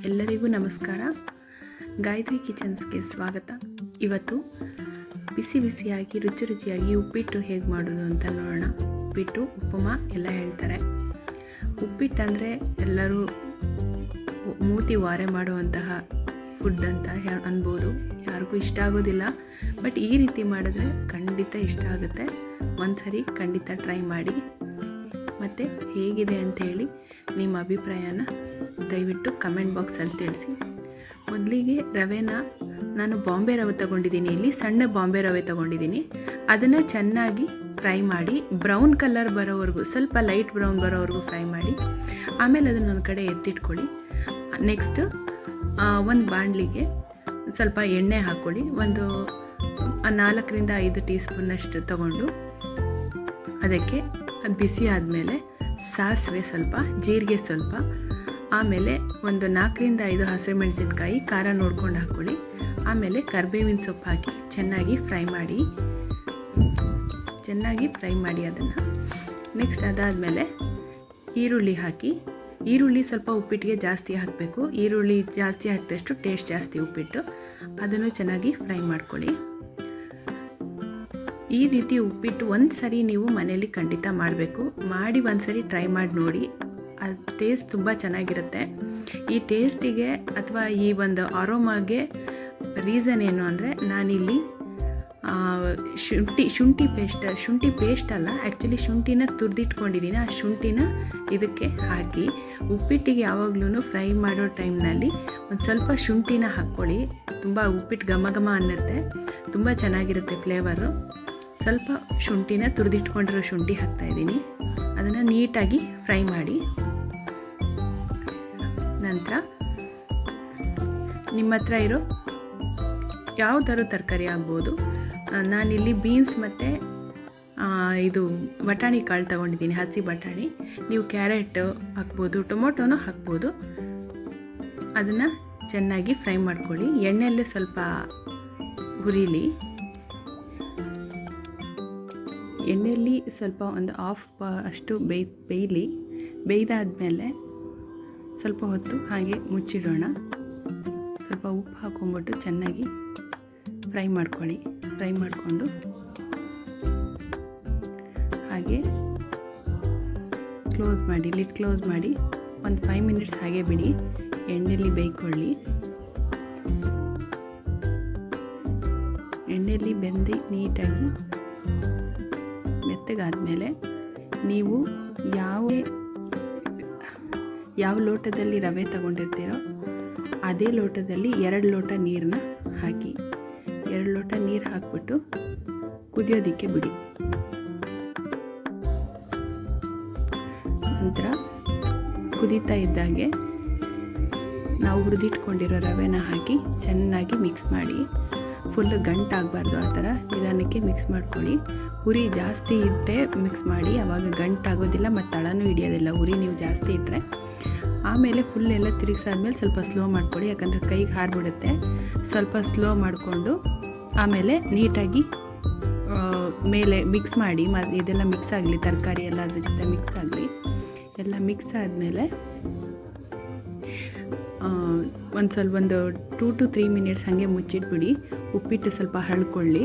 ಎಲ್ಲರಿಗೂ ನಮಸ್ಕಾರ. ಗಾಯತ್ರಿ ಕಿಚನ್ಸ್ಗೆ ಸ್ವಾಗತ. ಇವತ್ತು ಬಿಸಿ ಬಿಸಿಯಾಗಿ ರುಚಿಯಾಗಿ ಉಪ್ಪಿಟ್ಟು ಹೇಗೆ ಮಾಡೋದು ಅಂತ ನೋಡೋಣ. ಉಪ್ಪಿಟ್ಟು, ಉಪಮಾ ಎಲ್ಲ ಹೇಳ್ತಾರೆ. ಉಪ್ಪಿಟ್ಟು ಅಂದರೆ ಎಲ್ಲರೂ ಮೂತಿ ವಾರೆ ಮಾಡುವಂತಹ ಫುಡ್ ಅಂತ ಅನ್ಬೋದು. ಯಾರಿಗೂ ಇಷ್ಟ ಆಗೋದಿಲ್ಲ, ಬಟ್ ಈ ರೀತಿ ಮಾಡಿದ್ರೆ ಖಂಡಿತ ಇಷ್ಟ ಆಗುತ್ತೆ. ಒಂದ್ಸರಿ ಖಂಡಿತ ಟ್ರೈ ಮಾಡಿ, ಮತ್ತು ಹೇಗಿದೆ ಅಂಥೇಳಿ ನಿಮ್ಮ ಅಭಿಪ್ರಾಯನ ದಯವಿಟ್ಟು ಕಮೆಂಟ್ ಬಾಕ್ಸಲ್ಲಿ ತಿಳಿಸಿ. ಮೊದಲಿಗೆ ರವೆನ ನಾನು ಬಾಂಬೆ ರವೆ ತೊಗೊಂಡಿದ್ದೀನಿ. ಇಲ್ಲಿ ಸಣ್ಣ ಬಾಂಬೆ ರವೆ ತೊಗೊಂಡಿದ್ದೀನಿ. ಅದನ್ನು ಚೆನ್ನಾಗಿ ಫ್ರೈ ಮಾಡಿ ಬ್ರೌನ್ ಕಲರ್ ಬರೋವರೆಗೂ, ಸ್ವಲ್ಪ ಲೈಟ್ ಬ್ರೌನ್ ಬರೋವರೆಗೂ ಫ್ರೈ ಮಾಡಿ ಆಮೇಲೆ ಅದನ್ನು ಒಂದು ಕಡೆ ಎತ್ತಿಟ್ಕೊಳ್ಳಿ. ನೆಕ್ಸ್ಟು ಒಂದು ಬಾಣಲಿಗೆ ಸ್ವಲ್ಪ ಎಣ್ಣೆ ಹಾಕ್ಕೊಳ್ಳಿ. ಒಂದು 4ರಿಂದ 5 ಟೀ ಸ್ಪೂನಷ್ಟು ತೊಗೊಂಡು ಅದಕ್ಕೆ ಅದು ಬಿಸಿ ಆದಮೇಲೆ ಸಾಸಿವೆ ಸ್ವಲ್ಪ, ಜೀರಿಗೆ ಸ್ವಲ್ಪ, ಆಮೇಲೆ ಒಂದು 4ರಿಂದ 5 ಹಸಿರುಮೆಣಸಿನ್ಕಾಯಿ ಖಾರ ನೋಡ್ಕೊಂಡು ಹಾಕ್ಕೊಳ್ಳಿ. ಆಮೇಲೆ ಕರಿಬೇವಿನ ಸೊಪ್ಪು ಹಾಕಿ ಚೆನ್ನಾಗಿ ಫ್ರೈ ಮಾಡಿ ಅದನ್ನು. ನೆಕ್ಸ್ಟ್ ಅದಾದಮೇಲೆ ಈರುಳ್ಳಿ ಹಾಕಿ, ಈರುಳ್ಳಿ ಸ್ವಲ್ಪ ಉಪ್ಪಿಟ್ಟಿಗೆ ಜಾಸ್ತಿ ಹಾಕಬೇಕು. ಈರುಳ್ಳಿ ಜಾಸ್ತಿ ಹಾಕಿದಷ್ಟು ಟೇಸ್ಟ್ ಜಾಸ್ತಿ ಉಪ್ಪಿಟ್ಟು. ಅದನ್ನು ಚೆನ್ನಾಗಿ ಫ್ರೈ ಮಾಡ್ಕೊಳ್ಳಿ. ಈ ರೀತಿ ಉಪ್ಪಿಟ್ಟು ಒಂದು ಸರಿ ನೀವು ಮನೆಯಲ್ಲಿ ಖಂಡಿತ ಮಾಡಬೇಕು. ಮಾಡಿ ಒಂದು ಸರಿ ಟ್ರೈ ಮಾಡಿ ನೋಡಿ. ಅದು ಟೇಸ್ಟ್ ತುಂಬ ಚೆನ್ನಾಗಿರುತ್ತೆ. ಈ ಟೇಸ್ಟಿಗೆ ಅಥವಾ ಈ ಒಂದು ಅರೋಮಾಗೆ ರೀಸನ್ ಏನು ಅಂದರೆ, ನಾನಿಲ್ಲಿ ಶುಂಠಿ ಪೇಸ್ಟ್ ಅಲ್ಲ, ಆ್ಯಕ್ಚುಲಿ ಶುಂಠಿನ ತುರಿದಿಟ್ಕೊಂಡಿದ್ದೀನಿ. ಆ ಶುಂಠಿನ ಇದಕ್ಕೆ ಹಾಕಿ ಉಪ್ಪಿಟ್ಟಿಗೆ ಯಾವಾಗಲೂ ಫ್ರೈ ಮಾಡೋ ಟೈಮ್ನಲ್ಲಿ ಒಂದು ಸ್ವಲ್ಪ ಶುಂಠಿನ ಹಾಕ್ಕೊಳ್ಳಿ. ತುಂಬ ಉಪ್ಪಿಟ್ಟು ಘಮ ಘಮ ಅನ್ನುತ್ತೆ, ತುಂಬ ಚೆನ್ನಾಗಿರುತ್ತೆ ಫ್ಲೇವರು. ಸ್ವಲ್ಪ ಶುಂಠಿನ ತುರಿದಿಟ್ಕೊಂಡಿರೋ ಶುಂಠಿ ಹಾಕ್ತಾಯಿದ್ದೀನಿ. ಅದನ್ನು ನೀಟಾಗಿ ಫ್ರೈ ಮಾಡಿ. ನಂತರ ನಿಮ್ಮ ಹತ್ರ ಇರೋ ಯಾವುದಾದ್ರು ತರಕಾರಿ ಆಗ್ಬೋದು. ನಾನಿಲ್ಲಿ ಬೀನ್ಸ್ ಮತ್ತು ಇದು ಬಟಾಣಿ ಕಾಳು ತೊಗೊಂಡಿದ್ದೀನಿ, ಹಸಿ ಬಟಾಣಿ. ನೀವು ಕ್ಯಾರೆಟ್ ಹಾಕ್ಬೋದು, ಟೊಮೊಟೊನೂ ಹಾಕ್ಬೋದು. ಅದನ್ನು ಚೆನ್ನಾಗಿ ಫ್ರೈ ಮಾಡ್ಕೊಳ್ಳಿ. ಎಣ್ಣೆಯಲ್ಲೇ ಸ್ವಲ್ಪ ಹುರಿಲಿ. ಎಣ್ಣೆಯಲ್ಲಿ ಸ್ವಲ್ಪ ಒಂದು ಅಷ್ಟು ಬೇಯ್ದಾದ್ಮೇಲೆ ಸ್ವಲ್ಪ ಹೊತ್ತು ಹಾಗೆ ಮುಚ್ಚಿಡೋಣ. ಸ್ವಲ್ಪ ಉಪ್ಪು ಹಾಕ್ಕೊಂಬಿಟ್ಟು ಚೆನ್ನಾಗಿ ಫ್ರೈ ಮಾಡ್ಕೊಳ್ಳಿ. ಫ್ರೈ ಮಾಡಿಕೊಂಡು ಹಾಗೆ ಲಿಡ್ ಕ್ಲೋಸ್ ಮಾಡಿ ಒಂದು 5 ಮಿನಿಟ್ಸ್ ಹಾಗೆ ಬಿಡಿ. ಎಣ್ಣೆಯಲ್ಲಿ ಬೇಯ್ಕೊಳ್ಳಿ. ಎಣ್ಣೆಯಲ್ಲಿ ಬೆಂದು ನೀಟಾಗಿ ಮೆತ್ತಗಾದ್ಮೇಲೆ ನೀವು ಯಾವ ಲೋಟದಲ್ಲಿ ರವೆ ತಗೊಂಡಿರ್ತೀರೋ ಅದೇ ಲೋಟದಲ್ಲಿ 2 ಲೋಟ ನೀರನ್ನ ಹಾಕಿ, 2 ಲೋಟ ನೀರು ಹಾಕ್ಬಿಟ್ಟು ಕುದಿಯೋದಕ್ಕೆ ಬಿಡಿ. ನಂತರ ಕುದೀತಾ ಇದ್ದಾಗೆ ನಾವು ಹುರಿದಿಟ್ಕೊಂಡಿರೋ ರವೆನ ಹಾಕಿ ಚೆನ್ನಾಗಿ ಮಿಕ್ಸ್ ಮಾಡಿ. ಫುಲ್ ಗಂಟಾಗಬಾರ್ದು, ಆ ಥರ ನಿಧಾನಕ್ಕೆ ಮಿಕ್ಸ್ ಮಾಡ್ಕೊಳ್ಳಿ. ಉರಿ ಜಾಸ್ತಿ ಇಟ್ಟೆ ಮಿಕ್ಸ್ ಮಾಡಿ, ಆವಾಗ ಗಂಟಾಗೋದಿಲ್ಲ ಮತ್ತು ತಳನೂ ಹಿಡಿಯೋದಿಲ್ಲ. ಉರಿ ನೀವು ಜಾಸ್ತಿ ಇಟ್ಟರೆ. ಆಮೇಲೆ ಫುಲ್ ಎಲ್ಲ ತಿರುಗಿಸಾದ್ಮೇಲೆ ಸ್ವಲ್ಪ ಸ್ಲೋ ಮಾಡ್ಕೊಳ್ಳಿ, ಯಾಕಂದರೆ ಕೈಗೆ ಹಾರಿಬಿಡುತ್ತೆ. ಸ್ವಲ್ಪ ಸ್ಲೋ ಮಾಡಿಕೊಂಡು ಆಮೇಲೆ ನೀಟಾಗಿ ಮೇಲೆ ಮಿಕ್ಸ್ ಮಾಡಿ. ಇದೆಲ್ಲ ಮಿಕ್ಸ್ ಆಗಲಿ, ತರಕಾರಿ ಎಲ್ಲ ಅದ್ರ ಜೊತೆ ಮಿಕ್ಸ್ ಆಗಲಿ. ಎಲ್ಲ ಮಿಕ್ಸ್ ಆದಮೇಲೆ ಒಂದು 2 to 3 ಮಿನಿಟ್ಸ್ ಹಾಗೆ ಮುಚ್ಚಿಟ್ಬಿಡಿ. ಉಪ್ಪಿಟ್ಟು ಸ್ವಲ್ಪ ಹಳ್ಕೊಳ್ಳಿ.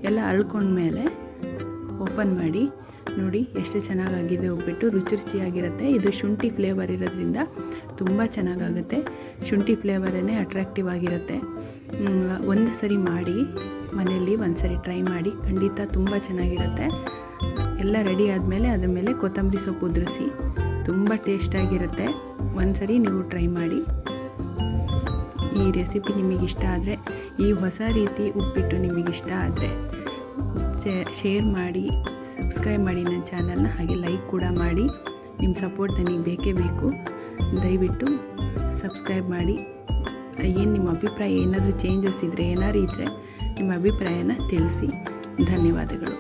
ಎಲ್ಲ ಹಳ್ಕೊಂಡ್ಮೇಲೆ ಓಪನ್ ಮಾಡಿ ನೋಡಿ ಎಷ್ಟು ಚೆನ್ನಾಗಾಗಿದೆ ಉಪ್ಪಿಟ್ಟು. ರುಚಿಯಾಗಿರುತ್ತೆ. ಇದು ಶುಂಠಿ ಫ್ಲೇವರ್ ಇರೋದ್ರಿಂದ ತುಂಬ ಚೆನ್ನಾಗಾಗುತ್ತೆ. ಶುಂಠಿ ಫ್ಲೇವರೇ ಅಟ್ರಾಕ್ಟಿವ್ ಆಗಿರುತ್ತೆ. ಒಂದು ಸರಿ ಮಾಡಿ ಮನೆಯಲ್ಲಿ ಒಂದು ಸರಿ ಟ್ರೈ ಮಾಡಿ, ಖಂಡಿತ ತುಂಬ ಚೆನ್ನಾಗಿರುತ್ತೆ. ಎಲ್ಲ ರೆಡಿ ಆದಮೇಲೆ ಅದ್ರ ಮೇಲೆ ಕೊತ್ತಂಬರಿ ಸೊಪ್ಪು ಉದುರಿಸಿ, ತುಂಬ ಟೇಸ್ಟಾಗಿರುತ್ತೆ. ಒಂದು ಸರಿ ನೀವು ಟ್ರೈ ಮಾಡಿ. ಈ ರೆಸಿಪಿ ನಿಮಗಿಷ್ಟ ಆದರೆ, ಈ ಹೊಸ ರೀತಿ ಉಪ್ಪಿಟ್ಟು ನಿಮಗಿಷ್ಟ ಆದರೆ ಶೇರ್ ಮಾಡಿ, ಸಬ್ಸ್ಕ್ರೈಬ್ ಮಾಡಿ ನನ್ನ ಚಾನಲ್ನ. ಹಾಗೆ ಲೈಕ್ ಕೂಡ ಮಾಡಿ. ನಿಮ್ಮ ಸಪೋರ್ಟ್ ನನಗೆ ಬೇಕೇ ಬೇಕು. ದಯವಿಟ್ಟು ಸಬ್ಸ್ಕ್ರೈಬ್ ಮಾಡಿ. ಏನು ನಿಮ್ಮ ಅಭಿಪ್ರಾಯ, ಏನಾದರೂ ಚೇಂಜಸ್ ಇದ್ದರೆ, ಏನಾದ್ರು ಇದ್ದರೆ ನಿಮ್ಮ ಅಭಿಪ್ರಾಯನ ತಿಳಿಸಿ. ಧನ್ಯವಾದಗಳು.